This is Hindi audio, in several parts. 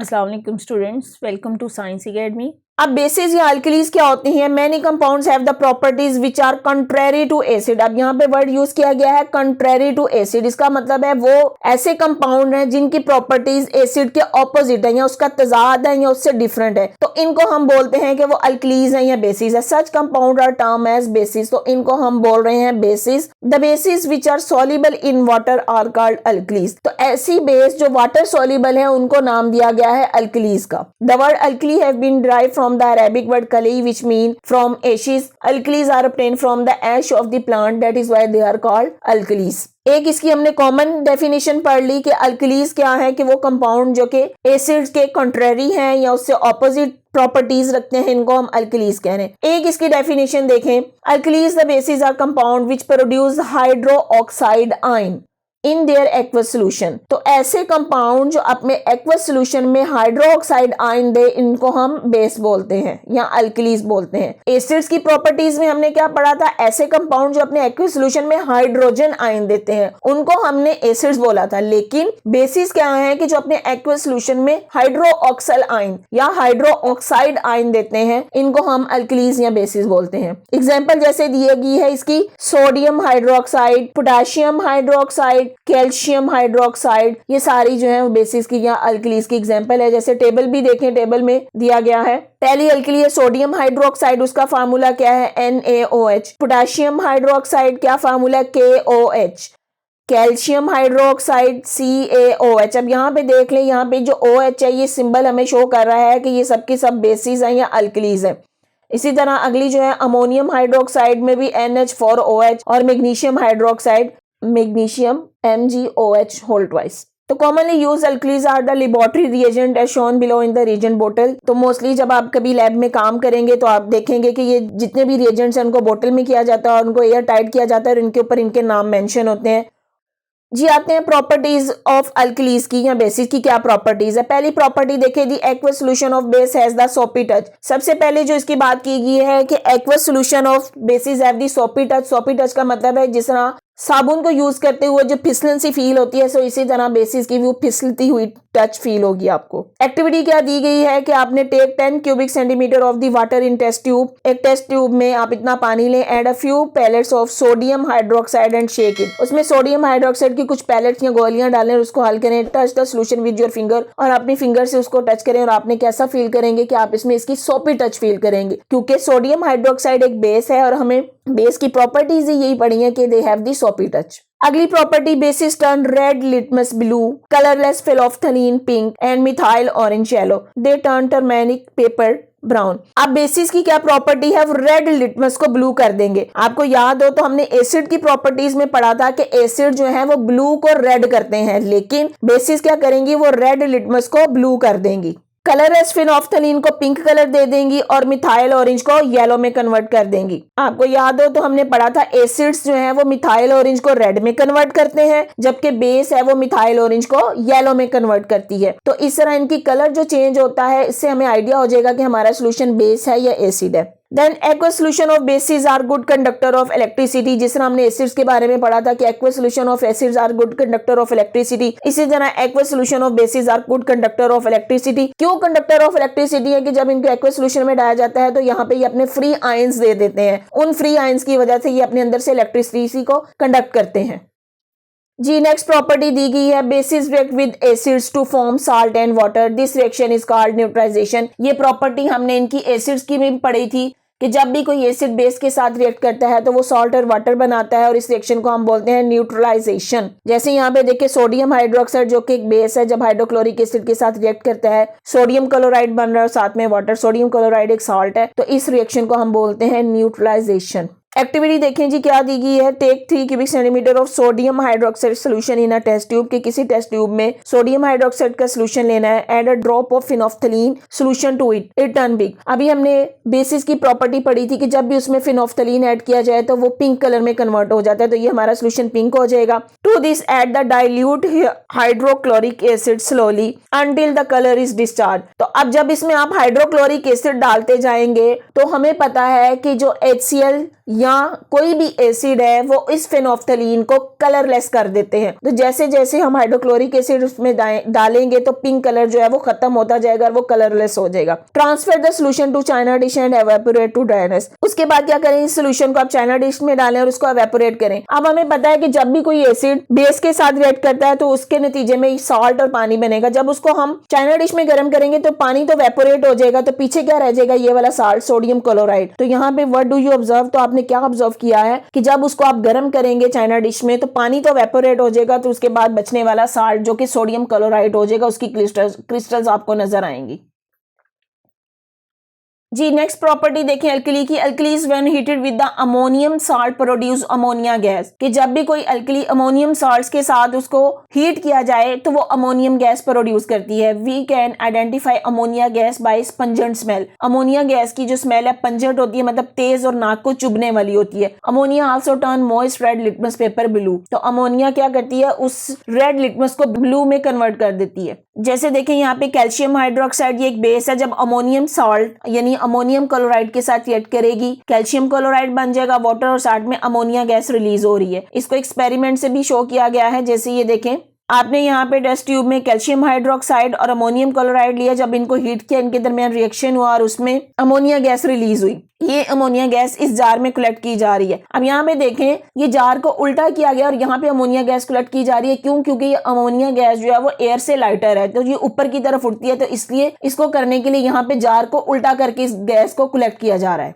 अस्सलाम वालेकुम students, welcome to science academy. अब बेसिस या अल्कलीज क्या होती हैं? Many compounds have the properties which are contrary to acid. अब यहाँ पे वर्ड यूज किया गया है कंट्रेरी टू एसिड। इसका मतलब है वो ऐसे कंपाउंड हैं जिनकी प्रॉपर्टीज एसिड के ऑपोजिट है या उसका तजाद है या उससे डिफरेंट है, तो इनको हम बोलते हैं कि वो अल्कलीज हैं या बेसिस है। Such compound are term as bases, तो इनको हम बोल रहे हैं bases. The bases which are soluble in water are called alkalis. तो ऐसी बेस जो वाटर सॉल्युबल है उनको नाम दिया गया है अल्कलीज का। The word alkali have been derived from the Arabic word kali, which mean from ashes. Alkalis are obtained from the ash of the plant, that is why they are called alkalis. एक इसकी हमने कॉमन डेफिनेशन पढ़ ली कि अल्कलीज क्या है, कि वो कंपाउंड जो कि एसिड्स के कंट्रेरी हैं या उससे ऑपोजिट प्रॉपर्टीज रखते हैं, इनको हम अल्कलीज कह रहे हैं। एक इसकी डेफिनेशन देखें, alkalis the bases are compound which produce hydroxide ion in their aqueous solution. तो ऐसे कंपाउंड जो अपने एक्वस सोल्यूशन में हाइड्रो ऑक्साइड आयन दे, इनको हम बेस बोलते हैं या अल्कलीज बोलते हैं। एसिड्स की प्रॉपर्टीज में हमने क्या पढ़ा था? ऐसे कंपाउंड जो अपने एक्वस सोल्यूशन में हाइड्रोजन आयन देते हैं उनको हमने एसिड्स बोला था। लेकिन बेसिस क्या है कि जो अपने एक्वस सोल्यूशन में हाइड्रो ऑक्सल आयन या हाइड्रो ऑक्साइड आयन देते हैं, इनको हम अल्कलीज या बेसिस बोलते हैं। एग्जाम्पल जैसे दी गई है इसकी, sodium hydroxide, potassium hydroxide, calcium hydroxide, ये सारी जो है वो बेसिस की या अल्कलीज की एग्जांपल है। जैसे टेबल भी देखें, टेबल में दिया गया है पहली अल्कली है सोडियम हाइड्रोक्साइड, उसका फार्मूला क्या है? NaOH। पोटेशियम हाइड्रोक्साइड क्या formula? KOH। Calcium hydroxide CaOH। अब यहाँ पे देख लें, यहाँ पे जो OH है ये सिंबल हमें शो कर रहा है कि ये सबकी सब बेसिस हैं या अल्कलीज हैं। इसी तरह अगली जो है अमोनियम हाइड्रोक्साइड में भी NH4OH और magnesium hydroxide magnesium MgOH whole twice. तो commonly use alkalis are the laboratory reagent as shown below in the reagent बोतल। तो मोस्टली जब आप कभी लैब में काम करेंगे तो आप देखेंगे कि ये जितने भी रिएजेंट्स हैं उनको बोतल में किया जाता है और उनको एयर टाइट किया जाता है और इनके ऊपर इनके नाम मेंशन होते हैं। जी आते हैं प्रॉपर्टीज ऑफ अल्कलीज की या बेसिस की क्या प्रॉपर्टीज है। पहली प्रॉपर्टी देखिए, the aqueous solution of base has the soapy touch. सबसे पहले जो इसकी बात की गई है कि aqueous solution of bases have the soapy touch. Soapy touch का मतलब है जिस तरह साबुन को यूज करते हुए जो फिसलन सी फील होती है, सो इसी तरह बेसिस की वो फिसलती हुई टच फील होगी आपको। एक्टिविटी क्या दी गई है कि आपने take 10 cubic centimetre of the water in test tube. एक टेस्ट ट्यूब में आप इतना पानी लें, add a few pellets of sodium hydroxide and shake it. उसमें सोडियम हाइड्रोक्साइड की कुछ पैलेट्स या गोलियां डालें और उसको हल करें। Touch the solution with your finger, और अपनी फिंगर से उसको टच करें और आपने कैसा फील करेंगे कि आप इसमें इसकी सोपी टच फील करेंगे, क्योंकि सोडियम हाइड्रोक्साइड एक बेस है और हमें बेस की प्रॉपर्टीज यही पढ़ी है कि they have the soapy touch. अगली property, bases turn red litmus blue, colourless phenolphthalein pink and methyl orange yellow, they turn turmeric paper brown. अब बेसिस की क्या प्रॉपर्टी है? वो रेड लिटमस को ब्लू कर देंगे। आपको याद हो तो हमने एसिड की प्रॉपर्टीज में पढ़ा था कि एसिड जो है वो ब्लू को रेड करते हैं, लेकिन बेसिस क्या करेंगी? वो रेड लिटमस को ब्लू कर देंगी। कलरलेस फेनोफ्थलीन को पिंक कलर दे देंगी और मिथाइल ऑरेंज को येलो में कन्वर्ट कर देंगी। आपको याद हो तो हमने पढ़ा था एसिड्स जो है वो मिथाइल ऑरेंज को रेड में कन्वर्ट करते हैं, जबकि बेस है वो मिथाइल ऑरेंज को येलो में कन्वर्ट करती है। तो इस तरह इनकी कलर जो चेंज होता है, इससे हमें आइडिया हो जाएगा कि हमारा सोल्यूशन बेस है या एसिड है। Then aqueous solution of bases are good conductor of electricity. जिस तरह हमने एसिड्स के बारे में पढ़ा था कि aqueous solution of acids are good conductor of electricity, इसी तरह aqueous solution of bases are good conductor of electricity. क्यों कंडक्टर ऑफ इलेक्ट्रिसिटी है? कि जब इनको एक्वस सोल्यूशन में डाला जाता है तो यहाँ पे ये अपने फ्री आयंस दे देते हैं। उन फ्री आयंस की वजह से ये अपने अंदर से इलेक्ट्रिसिटी को कंडक्ट करते हैं। जी नेक्स्ट प्रॉपर्टी दी गई है, bases react with acids to form salt and water, this reaction is called neutralisation. ये प्रॉपर्टी हमने इनकी एसिड्स की भी पढ़ी थी कि जब भी कोई एसिड बेस के साथ रिएक्ट करता है तो वो सॉल्ट और वाटर बनाता है और इस रिएक्शन को हम बोलते हैं न्यूट्रलाइजेशन। जैसे यहाँ पे देखिए सोडियम हाइड्रोक्साइड जो कि एक बेस है, जब हाइड्रोक्लोरिक एसिड के साथ रिएक्ट करता है सोडियम क्लोराइड बन रहा है और साथ में वाटर। सोडियम क्लोराइड एक सॉल्ट है, तो इस रिएक्शन को हम बोलते हैं न्यूट्रलाइजेशन। एक्टिविटी देखें जी क्या दी गई है, take 3 cubic centimetre of sodium hydroxide solution in a test tube. के किसी टेस्ट ट्यूब में सोडियम हाइड्रोक्साइड का सोल्यूशन लेना है, add a drop of phenolphthalein solution to it, it turn pink. अभी हमने बेसिस की प्रॉपर्टी पढ़ी थी कि जब भी उसमें फिनोफ्थलीन ऐड किया जाए तो वो पिंक कलर में कन्वर्ट हो जाता है, तो ये हमारा सोल्यूशन पिंक हो जाएगा। To this add the dilute hydrochloric acid slowly until the colour is discharge. तो अब जब इसमें आप हाइड्रोक्लोरिक एसिड डालते जाएंगे तो हमें पता है कि जो HCl या कोई भी एसिड है वो इस फेनोल्फ्थलीन को कलरलेस कर देते हैं। तो जैसे जैसे हम हाइड्रोक्लोरिक एसिड उसमें डालेंगे तो पिंक कलर जो है वो खत्म होता जाएगा और वो कलरलेस हो जाएगा। Transfer the solution to china dish and evaporate to dryness. उसके बाद क्या करें, इस सोल्यूशन को आप चाइना डिश में डालें और उसको एवेपोरेट करें। अब हमें पता है कि जब भी कोई एसिड बेस के साथ रिएक्ट करता है तो उसके नतीजे में सॉल्ट और पानी बनेगा। जब उसको हम चाइना डिश में गर्म करेंगे तो पानी तो वेपोरेट हो जाएगा, तो पीछे क्या रह जाएगा, ये वाला साल्ट, सोडियम क्लोराइड। तो यहाँ पे व्हाट डू यू ऑब्जर्व, तो आपने क्या ऑब्जर्व किया है कि जब उसको आप गर्म करेंगे चाइना डिश में तो पानी तो वेपोरेट हो जाएगा, तो उसके बाद बचने वाला साल्ट जो कि सोडियम क्लोराइड हो जाएगा, उसकी क्रिस्टल्स आपको नजर आएंगी। जी नेक्स्ट प्रॉपर्टी देखें अल्कली की। Alkalis when heated with the ammonium salt produce ammonia gas, कि जब भी कोई अल्कली अमोनियम साल्ट्स के साथ उसको हीट किया जाए तो वो अमोनियम गैस प्रोड्यूस करती है। We can identify ammonia gas by pungent smell. Ammonia gas की जो स्मेल है पंजेंट होती है, मतलब तेज और नाक को चुभने वाली होती है। Ammonia also turn moist red litmus paper blue. तो अमोनिया क्या करती है, उस रेड लिटमस को ब्लू में कन्वर्ट कर देती है। जैसे देखें यहाँ पे कैल्शियम हाइड्रोक्साइड, ये एक बेस है। जब अमोनियम सॉल्ट यानी अमोनियम क्लोराइड के साथ रिएक्ट करेगी, कैल्शियम क्लोराइड बन जाएगा वाटर और साथ में अमोनिया गैस रिलीज हो रही है। इसको एक्सपेरिमेंट से भी शो किया गया है। जैसे ये देखें, आपने यहाँ पे टेस्ट ट्यूब में कैल्शियम हाइड्रोक्साइड और अमोनियम क्लोराइड लिया, जब इनको हीट किया इनके दरमियान रिएक्शन हुआ और उसमें अमोनिया गैस रिलीज हुई। ये अमोनिया गैस इस जार में कलेक्ट की जा रही है। अब यहाँ पे देखें, ये जार को उल्टा किया गया और यहाँ पे अमोनिया गैस कलेक्ट की जा रही है। क्यों? क्योंकि ये अमोनिया गैस जो है वो एयर से लाइटर है, तो ये ऊपर की तरफ उठती है, तो इसलिए इसको करने के लिए यहाँ पे जार को उल्टा करके इस गैस को कलेक्ट किया जा रहा है।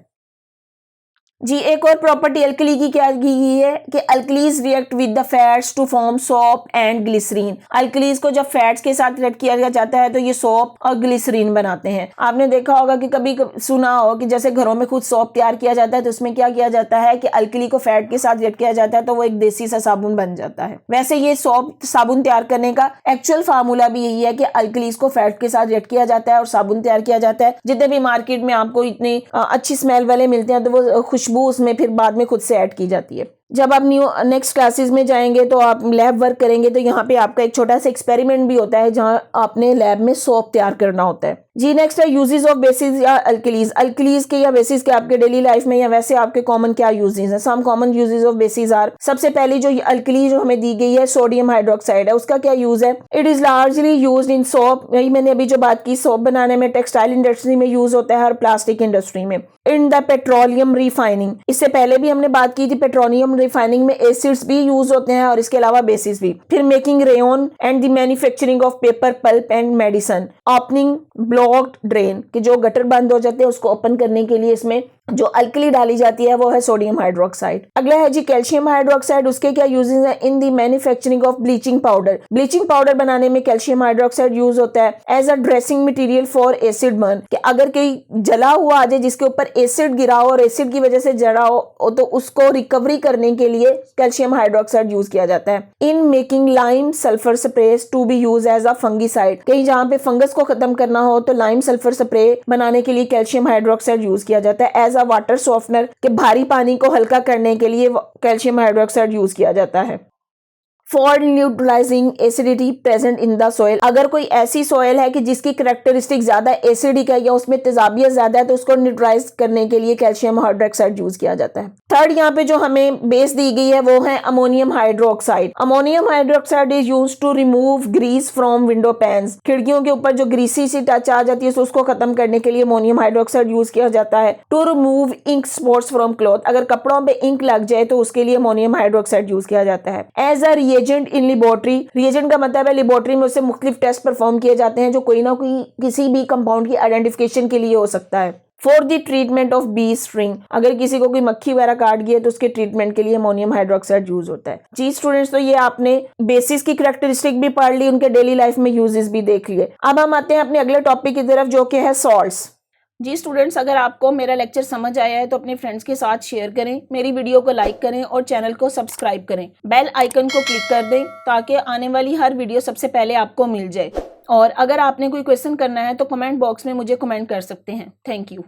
जी एक और प्रॉपर्टी अल्कली की क्या की गई है कि alkalis react with the fats to form soap and glycerine. Alkalis को जब फैट्स के साथ रिएक्ट किया जाता है तो ये सोप और ग्लिसरीन बनाते हैं। आपने देखा होगा कि कभी सुना हो कि जैसे घरों में खुद सोप तैयार किया जाता है तो उसमें क्या किया जाता है कि अल्कली को फैट के साथ रिएक्ट किया जाता है तो वो एक देसी सा साबुन बन जाता है। वैसे ये सोप साबुन तैयार करने का एक्चुअल फार्मूला भी यही है कि अल्कलीज को फैट के साथ रिएक्ट किया जाता है और साबुन तैयार किया जाता है। जितने भी मार्केट में आपको इतने अच्छी स्मेल वाले मिलते हैं तो वो खुशबू उसमें फिर बाद में खुद से ऐड की जाती है। जब आप नेक्स्ट क्लासेस में जाएंगे तो आप लैब वर्क करेंगे तो यहाँ पे आपका एक छोटा सा एक्सपेरिमेंट भी होता है जहाँ आपने लैब में सोप तैयार करना होता है। जी नेक्स्ट है यूजेस ऑफ बेसिस या अल्कलीज। अल्कलीज के या बेसिस के आपके डेली लाइफ में या वैसे आपके कॉमन क्या यूजेस हैं। Some common uses of bases are, सबसे पहली जो अल्कली जो हमें दी गई है सोडियम हाइड्रोक्साइड है, उसका क्या यूज है। It is largely used in soap, यही मैंने अभी जो बात की, सोप बनाने में, टेक्सटाइल इंडस्ट्री में यूज होता है और प्लास्टिक इंडस्ट्री में। इन द पेट्रोलियम रिफाइनिंग, इससे पहले भी हमने बात की थी, पेट्रोलियम रिफाइनिंग में एसिड्स भी यूज होते हैं और इसके अलावा बेसिस भी। फिर making rayon and the manufacturing of paper, pulp and medicine. Opening blocked drain, कि जो गटर बंद हो जाते हैं उसको ओपन करने के लिए इसमें जो अल्कली डाली जाती है वो है सोडियम हाइड्रोक्साइड। अगला है जी कैल्शियम हाइड्रोक्साइड, उसके क्या यूजेस हैं। In the manufacturing of bleaching powder, bleaching powder बनाने में कैल्शियम हाइड्रोक्साइड यूज होता है। As a dressing material for acid burn, कि अगर कोई जला हुआ आ जाए जिसके ऊपर एसिड गिरा हो और एसिड की वजह से जला हो तो उसको रिकवरी करने के लिए कैल्शियम हाइड्रोक्साइड यूज किया जाता है। In making lime sulphur spray to be used as a fungicide, कहीं जहां पे फंगस को खत्म करना हो तो लाइम सल्फर स्प्रे बनाने के लिए कैल्शियम हाइड्रोक्साइड यूज किया जाता है। एज अ वाटर सॉफ्टनर, के भारी पानी को हल्का करने के लिए कैल्शियम हाइड्रोक्साइड यूज किया जाता है। For neutralising acidity present in the soil, अगर कोई ऐसी सोयल है कि जिसकी कैरेक्टरिस्टिक ज्यादा एसिडिक है या उसमें तेजाबियत ज्यादा है तो उसको न्यूट्रलाइज करने के लिए कैल्शियम हाइड्रोक्साइड यूज किया जाता है। थर्ड यहाँ पे जो हमें बेस दी गई है वो है ammonium hydroxide. Ammonium hydroxide is used to remove grease from window panes, खिड़कियों के ऊपर जो ग्रीसी सी टच आ जाती है तो उसको खत्म करने के लिए अमोनियम हाइड्रोक्साइड यूज किया जाता है। To remove ink spots from cloth, अगर कपड़ों पे इंक लग जाए तो उसके लिए अमोनियम हाइड्रोक्साइड यूज किया जाता है। As a reagent in laboratory, reagent का मतलब है लेबोरेटरी में उससे मुख्तलिफ टेस्ट परफॉर्म किए जाते हैं जो कोई ना कोई किसी भी कंपाउंड की आइडेंटिफिकेशन के लिए हो सकता है। For the treatment of bee string, अगर किसी को कोई मक्खी वगैरह काट गई है तो उसके ट्रीटमेंट के लिए अमोनियम हाइड्रोक्साइड यूज होता है। जी स्टूडेंट्स, तो ये आपने बेसिस की कैरेक्टरिस्टिक भी पढ़ ली, उनके डेली लाइफ में यूजेस भी देख लिए। अब हम आते हैं अपने अगले टॉपिक की तरफ जो कि है सॉल्ट्स। जी स्टूडेंट्स, अगर आपको मेरा लेक्चर समझ आया है तो अपने फ्रेंड्स के साथ शेयर करें, मेरी वीडियो को लाइक करें और चैनल को सब्सक्राइब करें। बेल आइकन को क्लिक कर दें ताकि आने वाली हर वीडियो सबसे पहले आपको मिल जाए। और अगर आपने कोई क्वेश्चन करना है तो कमेंट बॉक्स में मुझे कमेंट कर सकते हैं। Thank you.